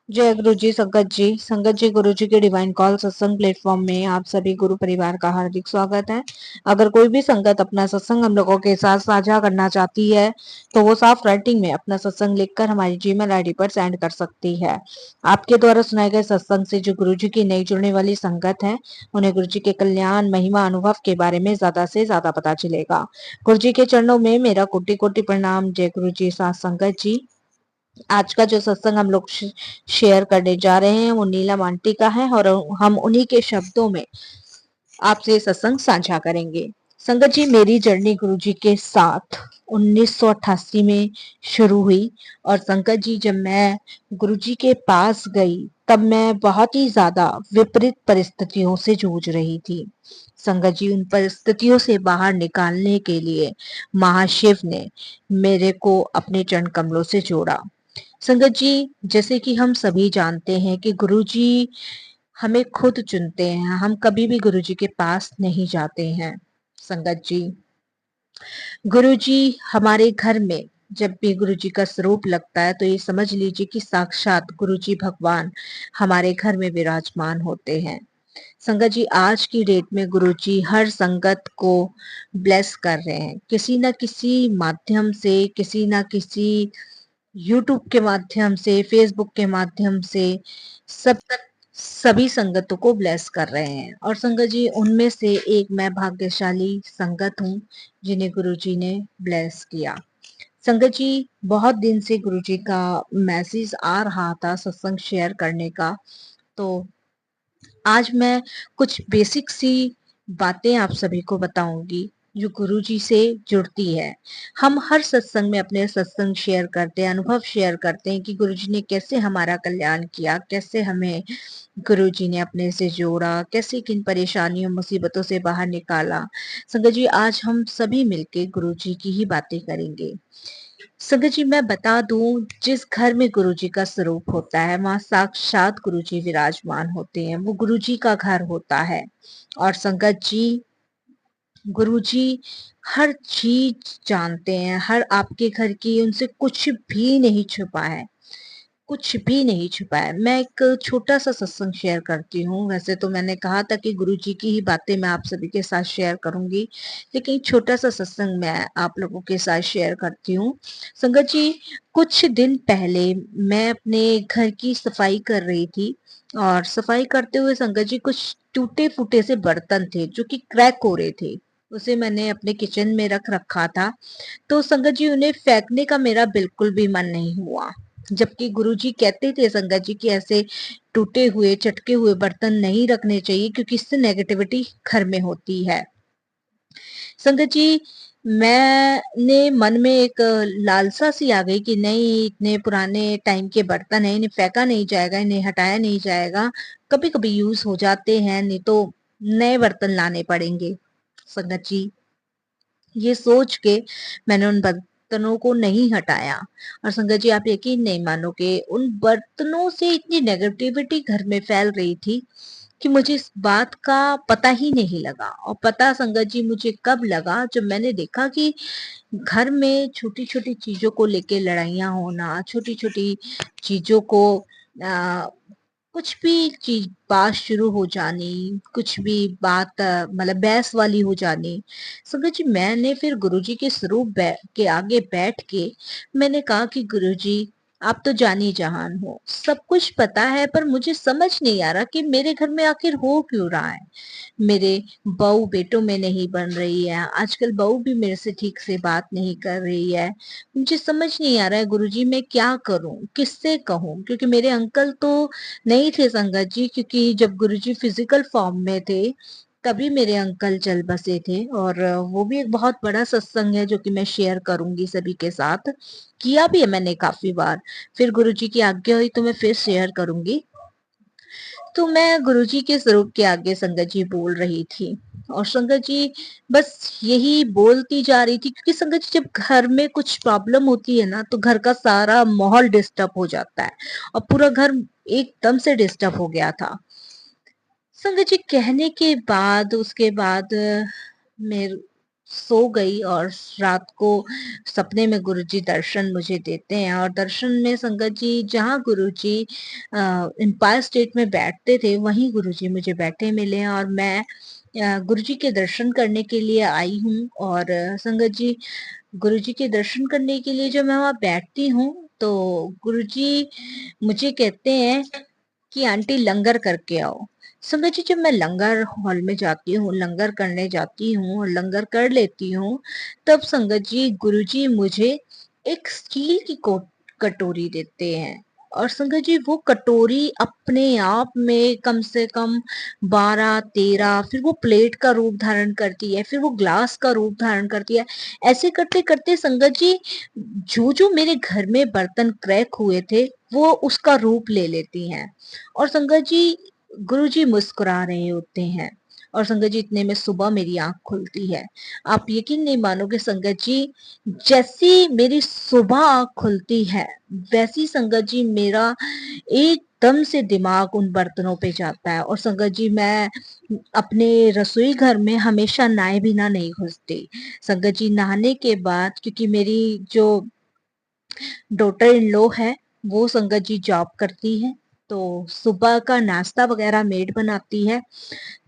जय गुरु जी। संगत जी गुरु जी के डिवाइन कॉल सत्संग प्लेटफॉर्म में आप सभी गुरु परिवार का हार्दिक स्वागत है। अगर कोई भी संगत अपना सत्संग हम लोगों के साथ साझा करना चाहती है तो वो साफ राइटिंग में अपना सत्संग लिखकर हमारी जीमेल आईडी पर सेंड कर सकती है। आपके द्वारा सुनाए गए सत्संग से जो गुरु जी की नई जुड़ने वाली संगत है उन्हें गुरु जी के कल्याण महिमा अनुभव के बारे में ज्यादा से ज्यादा पता चलेगा। गुरु जी के चरणों में मेरा कोटि कोटि प्रणाम। जय गुरु जी। साथ संगत जी, आज का जो सत्संग हम लोग शेयर करने जा रहे हैं वो नीलम आंटी का है और हम उन्हीं के शब्दों में आपसे सत्संग साझा करेंगे। संगत जी, मेरी जर्नी गुरुजी के साथ 1988 में शुरू हुई और संगत जी, जब मैं गुरुजी के पास गई तब मैं बहुत ही ज्यादा विपरीत परिस्थितियों से जूझ रही थी। संगत जी, उन परिस्थितियों से बाहर निकालने के लिए महाशिव ने मेरे को अपने चरण कमलों से जोड़ा। संगत जी, जैसे कि हम सभी जानते हैं कि गुरुजी हमें खुद चुनते हैं, हम कभी भी गुरुजी के पास नहीं जाते हैं। संगत जी, गुरुजी हमारे घर में जब भी गुरुजी का स्वरूप लगता है तो ये समझ लीजिए कि साक्षात गुरुजी भगवान हमारे घर में विराजमान होते हैं। संगत जी, आज की डेट में गुरुजी हर संगत को ब्लेस कर रहे हैं, किसी ना किसी माध्यम से, किसी ना किसी यूट्यूब के माध्यम से, फेसबुक के माध्यम से सब सभी संगतों को ब्लेस कर रहे हैं। और संगत जी, उनमें से एक मैं भाग्यशाली संगत हूँ जिन्हें गुरुजी ने ब्लेस किया। संगत जी, बहुत दिन से गुरुजी का मैसेज आ रहा था सत्संग शेयर करने का, तो आज मैं कुछ बेसिक सी बातें आप सभी को बताऊंगी जो गुरुजी से जुड़ती है। हम हर सत्संग में अपने सत्संग शेयर करते हैं, अनुभव शेयर करते हैं कि गुरुजी ने कैसे हमारा कल्याण किया, कैसे हमें गुरुजी ने अपने से जोड़ा, कैसे किन परेशानियों मुसीबतों से बाहर निकाला। संगत जी, आज हम सभी मिलके गुरुजी की ही बातें करेंगे। संगत जी, मैं बता दूं, जिस घर में गुरुजी का स्वरूप होता है वहां साक्षात गुरुजी विराजमान होते हैं, वो गुरुजी का घर होता है। और संगत जी, गुरुजी हर चीज जानते हैं, हर आपके घर की, उनसे कुछ भी नहीं छुपा है, कुछ भी नहीं छुपा है। मैं एक छोटा सा सत्संग शेयर करती हूँ। वैसे तो मैंने कहा था कि गुरुजी की ही बातें मैं आप सभी के साथ शेयर करूंगी, लेकिन छोटा सा सत्संग मैं आप लोगों के साथ शेयर करती हूँ। संगत जी, कुछ दिन पहले मैं अपने घर की सफाई कर रही थी और सफाई करते हुए संगत जी, कुछ टूटे फूटे से बर्तन थे जो कि क्रैक हो रहे थे। उसे मैंने अपने किचन में रख रखा था, तो संगत जी, उन्हें फेंकने का मेरा बिल्कुल भी मन नहीं हुआ। जबकि गुरुजी कहते थे संगत जी कि ऐसे टूटे हुए चटके हुए बर्तन नहीं रखने चाहिए क्योंकि इससे नेगेटिविटी घर में होती है। संगत जी, मैंने मन में एक लालसा सी आ गई कि नहीं, इतने पुराने टाइम के बर्तन है, इन्हें फेंका नहीं जाएगा, इन्हें हटाया नहीं जाएगा, कभी कभी यूज हो जाते हैं, नहीं तो नए बर्तन लाने पड़ेंगे। संगत जी, ये सोच के मैंने उन बर्तनों को नहीं हटाया। और संगत जी, आप यकीन नहीं मानोगे, उन बर्तनों से इतनी नेगेटिविटी घर में फैल रही थी कि मुझे इस बात का पता ही नहीं लगा। और पता संगत जी मुझे कब लगा, जब मैंने देखा कि घर में छोटी छोटी चीजों को लेके लड़ाइयां होना, छोटी छोटी चीजों को आ, कुछ भी चीज बात शुरू हो जानी, कुछ भी बात मतलब बहस वाली हो जानी। संगत जी, मैंने फिर गुरुजी के स्वरूप के आगे बैठ के मैंने कहा कि गुरुजी, आप तो जानी जहान हो, सब कुछ पता है, पर मुझे समझ नहीं आ रहा कि मेरे घर में आखिर हो क्यों रहा है। मेरे बहू बेटों में नहीं बन रही है, आजकल बहू भी मेरे से ठीक से बात नहीं कर रही है। मुझे समझ नहीं आ रहा है गुरुजी, मैं क्या करूं, किससे कहूं, क्योंकि मेरे अंकल तो नहीं थे संगत जी, क्योंकि जब गुरुजी फिजिकल फॉर्म में थे तभी मेरे अंकल चल बसे थे। और वो भी एक बहुत बड़ा सत्संग है जो कि मैं शेयर करूंगी सभी के साथ, किया भी है मैंने काफी बार। फिर गुरुजी की आज्ञा हुई तो मैं फिर शेयर करूंगी। तो मैं गुरुजी के स्वरूप के आगे संगत जी बोल रही थी और संगत जी बस यही बोलती जा रही थी, क्योंकि संगत जी जब घर में कुछ प्रॉब्लम होती है ना तो घर का सारा माहौल डिस्टर्ब हो जाता है और पूरा घर एकदम से डिस्टर्ब हो गया था। संगत जी कहने के बाद उसके बाद मेरे सो गई और रात को सपने में गुरुजी दर्शन मुझे देते हैं, और दर्शन में संगत जी जहाँ गुरुजी एम्पायर स्टेट में बैठते थे वहीं गुरुजी मुझे बैठे मिले हैं, और मैं गुरुजी के दर्शन करने के लिए आई हूँ। और संगत जी, गुरुजी के दर्शन करने के लिए जब मैं वहाँ बैठती हूँ तो गुरुजी मुझे कहते हैं कि आंटी लंगर करके आओ। संगत जी, जब मैं लंगर हॉल में जाती हूँ, लंगर करने जाती हूँ और लंगर कर लेती हूँ, तब संगत जी गुरुजी मुझे एक स्टील की कटोरी देते हैं। और संगत जी वो कटोरी अपने आप में कम से कम 12-13, फिर वो प्लेट का रूप धारण करती है, फिर वो ग्लास का रूप धारण करती है। ऐसे करते करते संगत जी जो जो मेरे घर में बर्तन क्रैक हुए थे वो उसका रूप ले लेती हैं। और संगत जी गुरुजी मुस्कुरा रहे होते हैं, और संगत जी इतने में सुबह मेरी आंख खुलती है। आप यकीन नहीं मानोगे संगत जी, जैसी मेरी सुबह आंख खुलती है वैसी संगत जी मेरा एकदम से दिमाग उन बर्तनों पे जाता है। और संगत जी मैं अपने रसोई घर में हमेशा नहाए बिना नहीं घुसती। संगत जी नहाने के बाद, क्योंकि मेरी जो डॉटर इन लॉ है वो संगत जी जॉब करती है, तो सुबह का नाश्ता वगैरह मेड बनाती है।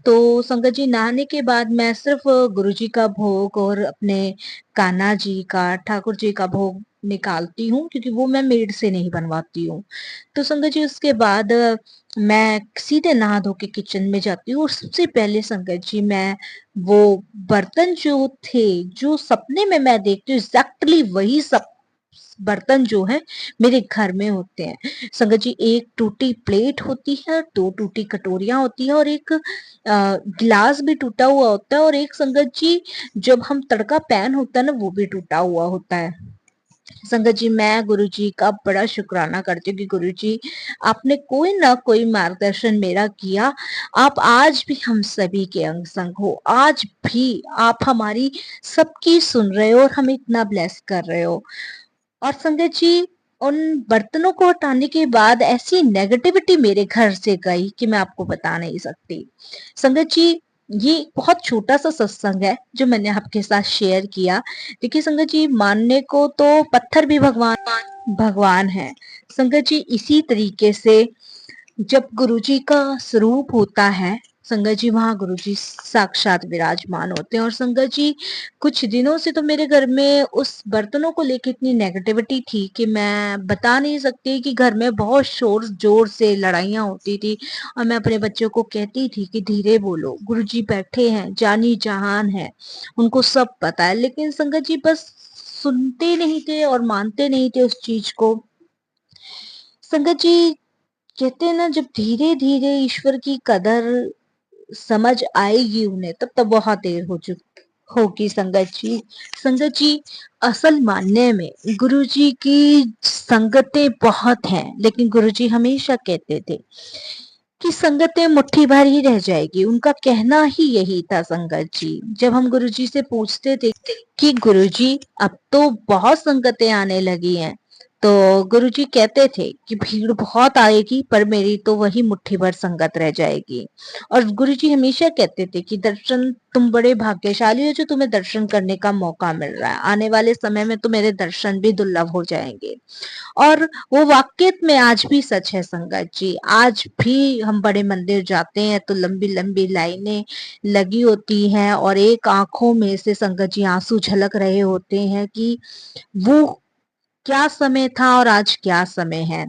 तो संगत जी नहाने के बाद मैं सिर्फ गुरुजी का भोग और अपने कान्हा जी का, ठाकुर जी का भोग निकालती हूँ, क्योंकि वो मैं मेड से नहीं बनवाती हूँ। तो संगत जी उसके बाद मैं सीधे नहा धो के किचन में जाती हूँ, और सबसे पहले संगत जी मैं वो बर्तन जो थे, जो सपने में मैं देखती हूँ एग्जैक्टली वही सब बर्तन जो है मेरे घर में होते हैं। संगत जी एक टूटी प्लेट होती है, दो टूटी कटोरियां होती है, और एक गिलास भी टूटा हुआ होता है, और एक संगत जी जब हम तड़का पैन होता है ना वो भी टूटा हुआ होता है। संगत जी मैं गुरुजी का बड़ा शुक्राना करती हूँ कि गुरुजी आपने कोई ना कोई मार्गदर्शन मेरा किया। आप आज भी हम सभी के अंग संग हो, आज भी आप हमारी सबकी सुन रहे हो और हमें इतना ब्लेस कर रहे हो। और संगत जी उन बर्तनों को हटाने के बाद ऐसी नेगेटिविटी मेरे घर से गई कि मैं आपको बता नहीं सकती। संगत जी ये बहुत छोटा सा सत्संग है जो मैंने आपके साथ शेयर किया। देखिए संगत जी, मानने को तो पत्थर भी भगवान भगवान है। संगत जी इसी तरीके से जब गुरुजी का स्वरूप होता है संगत जी, वहां गुरुजी साक्षात विराजमान होते हैं। और संगत जी कुछ दिनों से तो मेरे घर में उस बर्तनों को लेकर इतनी नेगेटिविटी थी कि मैं बता नहीं सकती, कि घर में बहुत शोर जोर से लड़ाइयां होती थी, और मैं अपने बच्चों को कहती थी कि धीरे बोलो, गुरुजी बैठे हैं, जानी जहान है, उनको सब पता है। लेकिन संगत जी बस सुनते नहीं थे और मानते नहीं थे उस चीज को। संगत जी कहते हैं ना, जब धीरे धीरे ईश्वर की कदर समझ आएगी उन्हें, तब तब बहुत देर हो चुकी होगी संगत जी। संगत जी असल मानने में गुरुजी की संगतें बहुत हैं, लेकिन गुरुजी हमेशा कहते थे कि संगतें मुट्ठी भर ही रह जाएगी। उनका कहना ही यही था संगत जी। जब हम गुरुजी से पूछते थे कि गुरुजी अब तो बहुत संगतें आने लगी हैं, तो गुरुजी कहते थे कि भीड़ बहुत आएगी पर मेरी तो वही मुट्ठी भर संगत रह जाएगी। और गुरुजी हमेशा कहते थे कि दर्शन, तुम बड़े भाग्यशाली हो जो तुम्हें दर्शन करने का मौका मिल रहा है, आने वाले समय में तो मेरे दर्शन भी दुर्लभ हो जाएंगे। और वो वाकई में आज भी सच है संगत जी। आज भी हम बड़े मंदिर जाते हैं तो लंबी लंबी लाइनें लगी होती हैं, और एक आंखों में से संगत जी आंसू झलक रहे होते हैं कि वो क्या समय था और आज क्या समय है।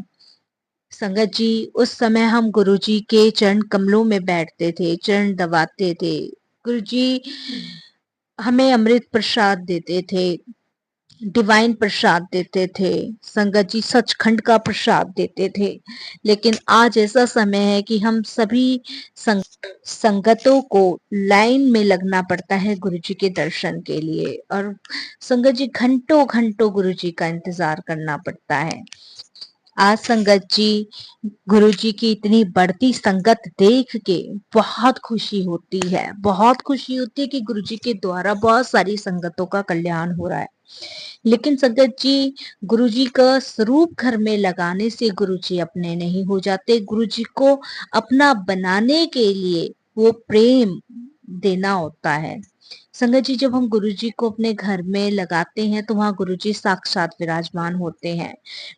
संगत जी उस समय हम गुरुजी के चरण कमलों में बैठते थे, चरण दबाते थे। गुरुजी हमें अमृत प्रसाद देते थे, डिवाइन प्रसाद देते थे, संगत जी सचखंड का प्रसाद देते थे। लेकिन आज ऐसा समय है कि हम सभी संगतों को लाइन में लगना पड़ता है गुरुजी के दर्शन के लिए, और संगत जी घंटों घंटों गुरुजी का इंतजार करना पड़ता है। आज संगत जी गुरुजी की इतनी बढ़ती संगत देख के बहुत खुशी होती है, बहुत खुशी होती है कि गुरुजी के द्वारा बहुत सारी संगतों का कल्याण हो रहा है। लेकिन संगत जी गुरुजी का स्वरूप घर में लगाने से गुरुजी अपने नहीं हो जाते। गुरुजी को अपना बनाने के लिए वो प्रेम देना होता है। संगत जी, जब हम गुरुजी को अपने घर में लगाते हैं तो वहाँ गुरुजी साक्षात विराजमान होते हैं।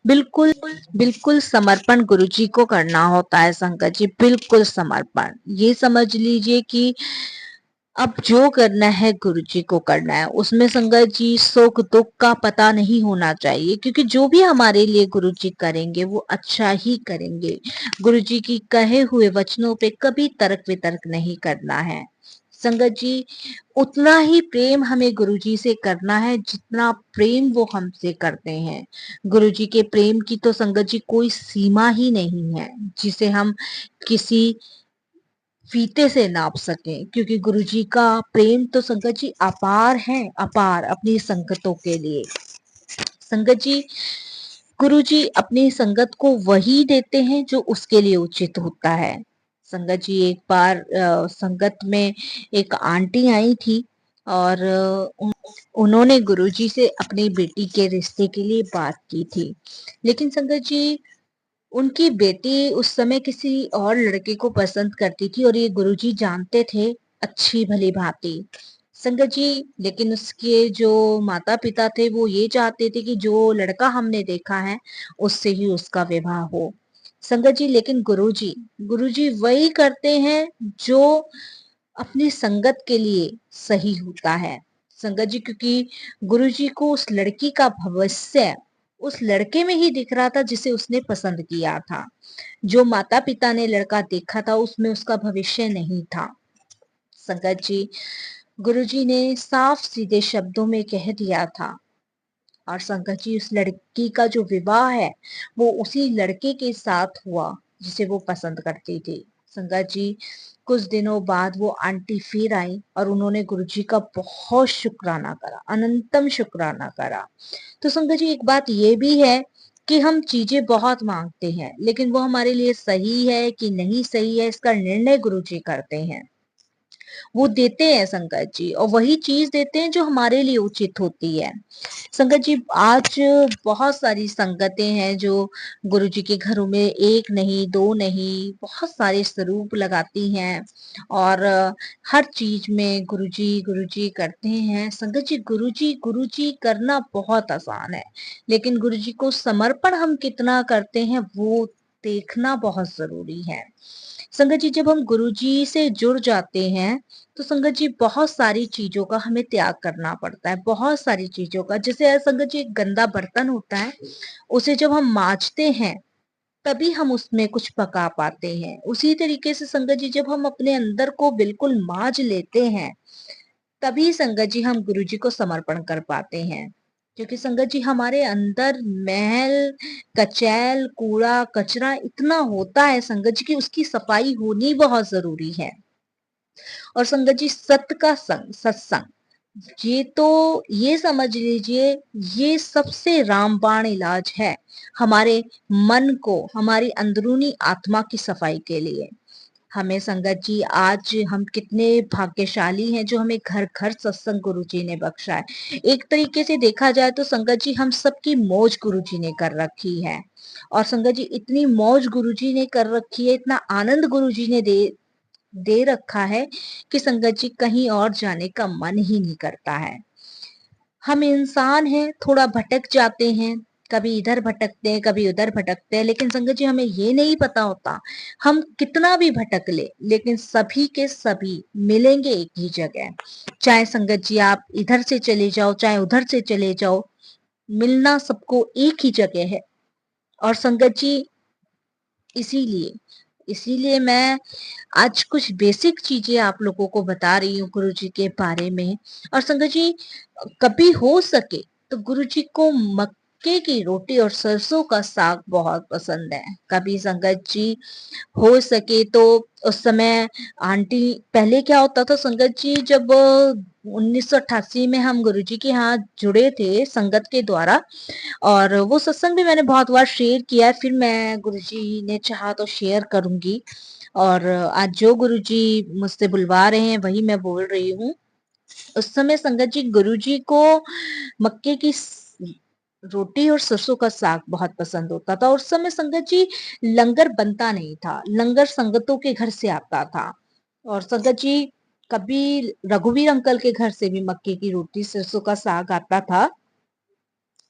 बिल्कुल, बिल्कुल समर्पण गुरुजी को करना होता है संगत जी, बिल्कुल समर्पण। ये समझ लीजिए कि अब जो करना है गुरुजी को करना है, उसमें संगत जी सुख दुख का पता नहीं होना चाहिए, क्योंकि जो भी हमारे लिए गुरुजी करेंगे वो अच्छा ही करेंगे। गुरुजी की कहे हुए वचनों पे कभी तर्क वितर्क नहीं करना है। संगत जी, उतना ही प्रेम हमें गुरुजी से करना है जितना प्रेम वो हमसे करते हैं। गुरुजी के प्रेम की तो संगत जी कोई सीमा ही नहीं है जिसे हम किसी फीते से नाप सकें, क्योंकि गुरुजी का प्रेम तो संगत जी अपार है, अपार अपनी संगतों के लिए। संगत जी, गुरुजी अपनी संगत को वही देते हैं जो उसके लिए उचित होता है। संगत जी, एक बार संगत में एक आंटी आई थी और उन्होंने गुरुजी से अपनी बेटी के रिश्ते के लिए बात की थी। लेकिन संगत जी, उनकी बेटी उस समय किसी और लड़के को पसंद करती थी और ये गुरुजी जानते थे अच्छी भली भांति। संगत जी, लेकिन उसके जो माता पिता थे वो ये चाहते थे कि जो लड़का हमने देखा है उससे ही उसका विवाह हो। संगत जी, लेकिन गुरुजी गुरुजी वही करते हैं जो अपनी संगत के लिए सही होता है। संगत जी, क्योंकि गुरुजी को उस लड़की का भविष्य उस लड़के में ही दिख रहा था जिसे उसने पसंद किया था। जो माता पिता ने लड़का देखा था उसमें उसका भविष्य नहीं था। संगत जी, गुरुजी ने साफ सीधे शब्दों में कह दिया था। और संगत जी, उस लड़की का जो विवाह है वो उसी लड़के के साथ हुआ जिसे वो पसंद करती थी। संगत जी, कुछ दिनों बाद वो आंटी फिर आई और उन्होंने गुरुजी का बहुत शुक्राना करा, अनंतम शुक्राना करा। तो संगत जी, एक बात ये भी है कि हम चीजें बहुत मांगते हैं, लेकिन वो हमारे लिए सही है कि नहीं सही है इसका निर्णय गुरुजी करते हैं। वो देते हैं संगत जी, और वही चीज देते हैं जो हमारे लिए उचित होती है। संगत जी, आज बहुत सारी संगतें हैं जो गुरुजी के घरों में एक नहीं दो नहीं बहुत सारे स्वरूप लगाती हैं और हर चीज में गुरुजी गुरुजी करते हैं। संगत जी, गुरुजी गुरुजी करना बहुत आसान है, लेकिन गुरुजी को समर्पण हम कितना करते हैं वो देखना बहुत जरूरी है। संगत जी, जब हम गुरुजी से जुड़ जाते हैं तो संगत जी बहुत सारी चीजों का हमें त्याग करना पड़ता है, बहुत सारी चीजों का। जैसे संगत जी, एक गंदा बर्तन होता है, उसे जब हम मांजते हैं तभी हम उसमें कुछ पका पाते हैं। उसी तरीके से संगत जी, जब हम अपने अंदर को बिल्कुल मांज लेते हैं तभी संगत जी हम गुरुजी को समर्पण कर पाते हैं। क्योंकि संगत जी, हमारे अंदर मैल कचैल कूड़ा कचरा इतना होता है संगत जी की उसकी सफाई होनी बहुत जरूरी है। और संगत जी, सत्य का संग सत्संग, ये तो ये समझ लीजिए ये सबसे रामबाण इलाज है हमारे मन को, हमारी अंदरूनी आत्मा की सफाई के लिए। हमें संगत जी, आज हम कितने भाग्यशाली हैं जो हमें घर घर सत्संग गुरु जी ने बख्शा है। एक तरीके से देखा जाए तो संगत जी, हम सबकी मौज गुरु जी ने कर रखी है। और संगत जी, इतनी मौज गुरु जी ने कर रखी है, इतना आनंद गुरु जी ने दे दे रखा है कि संगत जी कहीं और जाने का मन ही नहीं करता है। हम इंसान हैं, थोड़ा भटक जाते हैं, कभी इधर भटकते हैं कभी उधर भटकते हैं, लेकिन संगत जी, हमें ये नहीं पता होता हम कितना भी भटक ले लेकिन सभी के सभी मिलेंगे एक ही जगह। चाहे संगत जी आप इधर से चले जाओ चाहे उधर से चले जाओ, मिलना सबको एक ही जगह है। और संगत जी, इसीलिए इसीलिए मैं आज कुछ बेसिक चीजें आप लोगों को बता रही हूँ गुरु जी के बारे में। और संगत जी, कभी हो सके तो गुरु जी को मक्के की रोटी और सरसों का साग बहुत पसंद है। कभी संगत जी हो सके तो उस समय आंटी, पहले क्या होता था संगत जी, जब 1988 में हम गुरुजी के यहाँ जुड़े थे संगत के द्वारा, और वो सत्संग भी मैंने बहुत बार शेयर किया है, फिर मैं गुरुजी ने चाहा तो शेयर करूंगी। और आज जो गुरुजी मुझसे बुलवा रहे हैं वही मैं बोल रही हूँ। उस समय संगत जी, गुरुजी को मक्के की रोटी और सरसों का साग बहुत पसंद होता था। और उस समय संगत जी, लंगर बनता नहीं था, लंगर संगतों के घर से आता था। और संगत जी, कभी रघुवीर अंकल के घर से भी मक्के की रोटी सरसों का साग आता था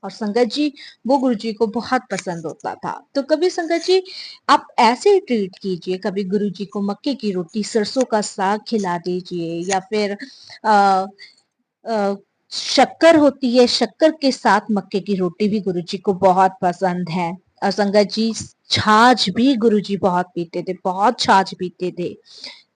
और संगत जी वो गुरुजी को बहुत पसंद होता था। तो कभी संगत जी आप ऐसे ट्रीट कीजिए, कभी गुरुजी को मक्के की रोटी सरसों का साग खिला दीजिए या फिर आ, शक्कर होती है, शक्कर के साथ मक्के की रोटी भी गुरुजी को बहुत पसंद है। और संगत जी छाछ भी गुरुजी बहुत पीते थे, बहुत छाछ पीते थे।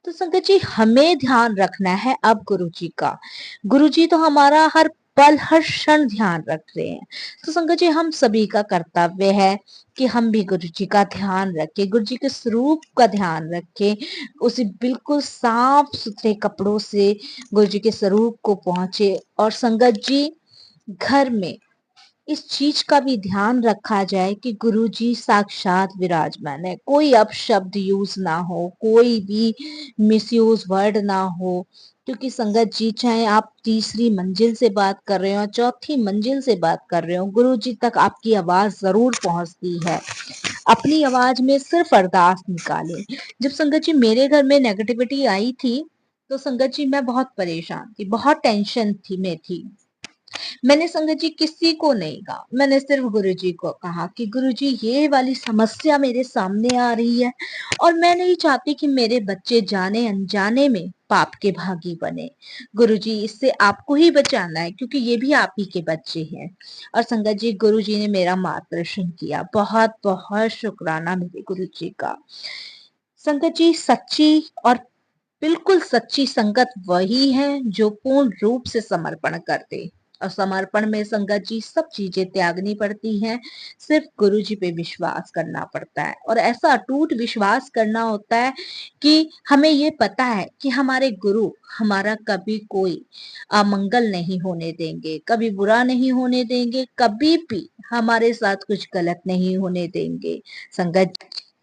तो संगत जी हमें ध्यान रखना है अब गुरुजी का। गुरुजी तो हमारा हर पल हर क्षण ध्यान रख रहे हैं। तो संगत जी हम सभी का कर्तव्य है कि हम भी गुरुजी का ध्यान रखें, गुरुजी के स्वरूप का ध्यान रखें, उसे बिल्कुल साफ सुथरे कपड़ों से गुरुजी के स्वरूप को पहुंचे। और संगत जी घर में इस चीज का भी ध्यान रखा जाए कि गुरुजी साक्षात विराजमान है, कोई अपशब्द यूज ना हो, कोई भी मिसयूज वर्ड ना हो। क्योंकि संगत जी चाहे आप तीसरी मंजिल से बात कर रहे हो, चौथी मंजिल से बात कर रहे हो, गुरुजी तक आपकी आवाज जरूर पहुंचती है। अपनी आवाज में सिर्फ अरदास निकालें। जब संगत जी मेरे घर में नेगेटिविटी आई थी तो संगत जी मैं बहुत परेशान थी, बहुत टेंशन थी में थी। मैंने संगत जी किसी को नहीं कहा, मैंने सिर्फ गुरुजी को कहा कि गुरुजी ये वाली समस्या मेरे सामने आ रही है और मैं नहीं चाहती कि मेरे बच्चे जाने अनजाने में पाप के भागी बने। गुरुजी इससे आपको ही बचाना है क्योंकि ये भी आप ही के बच्चे हैं। और संगत जी गुरुजी ने मेरा मार्गदर्शन किया, बहुत बहुत शुक्राना मेरे गुरुजी का। संगत जी सच्ची और बिल्कुल सच्ची संगत वही है जो पूर्ण रूप से समर्पण कर दे। और समर्पण में संगत जी सब चीजें त्यागनी पड़ती हैं, सिर्फ गुरु जी पे विश्वास करना पड़ता है। और ऐसा अटूट विश्वास करना होता है कि हमें ये पता है कि हमारे गुरु हमारा कभी कोई अमंगल नहीं होने देंगे, कभी बुरा नहीं होने देंगे, कभी भी हमारे साथ कुछ गलत नहीं होने देंगे। संगत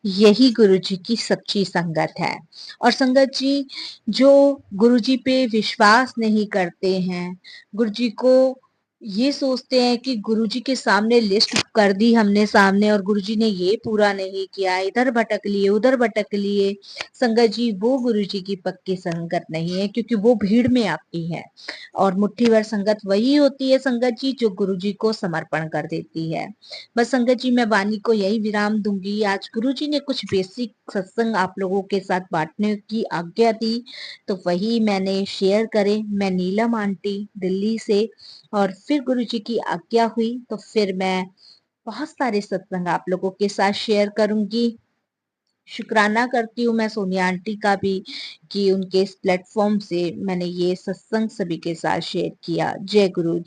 यही गुरुजी की सच्ची संगत है। और संगत जी जो गुरुजी पे विश्वास नहीं करते हैं, गुरुजी को ये सोचते हैं कि गुरुजी के सामने लिस्ट कर दी हमने सामने और गुरुजी ने ये पूरा नहीं किया, इधर भटक लिए उधर भटक लिए। संगत जी वो गुरुजी की पक्की संगत नहीं है क्योंकि वो भीड़ में आती है। और मुट्ठी भर संगत वही होती है संगत जी जो गुरुजी को समर्पण कर देती है। बस संगत जी मैं वाणी को यही विराम दूंगी। आज गुरुजी ने कुछ बेसिक सत्संग आप लोगों के साथ बांटने की आज्ञा दी तो वही मैंने शेयर करे। मैं नीलम आंटी दिल्ली से। और फिर गुरुजी की आज्ञा हुई तो फिर मैं बहुत सारे सत्संग आप लोगों के साथ शेयर करूंगी। शुक्राना करती हूँ मैं सोनिया आंटी का भी कि उनके इस प्लेटफॉर्म से मैंने ये सत्संग सभी के साथ शेयर किया। जय गुरु।